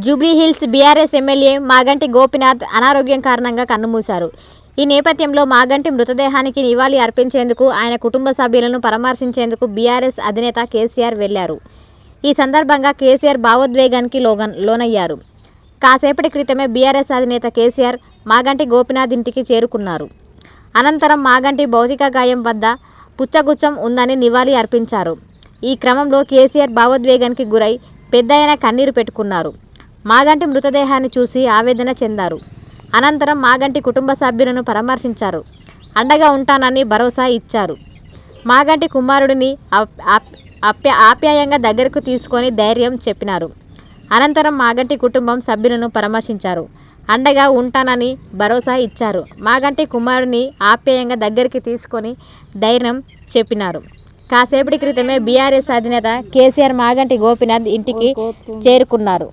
Jubilee Hills BRS MLA Maganti Gopinath అనారోగ్యం కారణంగా కన్నుమూశారు. ఈ నేపథ్యంలో మాగంటి మృతదేహానికి నివాళి అర్పించేందుకు, ఆయన కుటుంబ సభ్యులను పరామర్శించేందుకు బీఆర్ఎస్ అధినేత కేసీఆర్ వెళ్లారు. ఈ సందర్భంగా కేసీఆర్ భావోద్వేగానికి లోనయ్యారు. కాసేపటి క్రితమే బీఆర్ఎస్ అధినేత కేసీఆర్ మాగంటి గోపీనాథ్ ఇంటికి చేరుకున్నారు. అనంతరం మాగంటి భౌతిక గాయం వద్ద పుచ్చగుచ్చం ఉందని నివాళి అర్పించారు. ఈ క్రమంలో కేసీఆర్ భావోద్వేగానికి గురై పెద్దయన కన్నీరు పెట్టుకున్నారు. మాగంటి మృతదేహాన్ని చూసి ఆవేదన చెందారు. అనంతరం మాగంటి కుటుంబ సభ్యులను పరామర్శించారు. అండగా ఉంటానని భరోసా ఇచ్చారు. మాగంటి కుమారుడిని ఆప్యాయంగా దగ్గరకు తీసుకొని ధైర్యం చెప్పినారు. అనంతరం మాగంటి కుటుంబం సభ్యులను పరామర్శించారు. అండగా ఉంటానని భరోసా ఇచ్చారు. మాగంటి కుమారుడిని ఆప్యాయంగా దగ్గరికి తీసుకొని ధైర్యం చెప్పినారు. కాసేపటి క్రితమే బీఆర్ఎస్ అధినేత కేసీఆర్ మాగంటి గోపీనాథ్ ఇంటికి చేరుకున్నారు.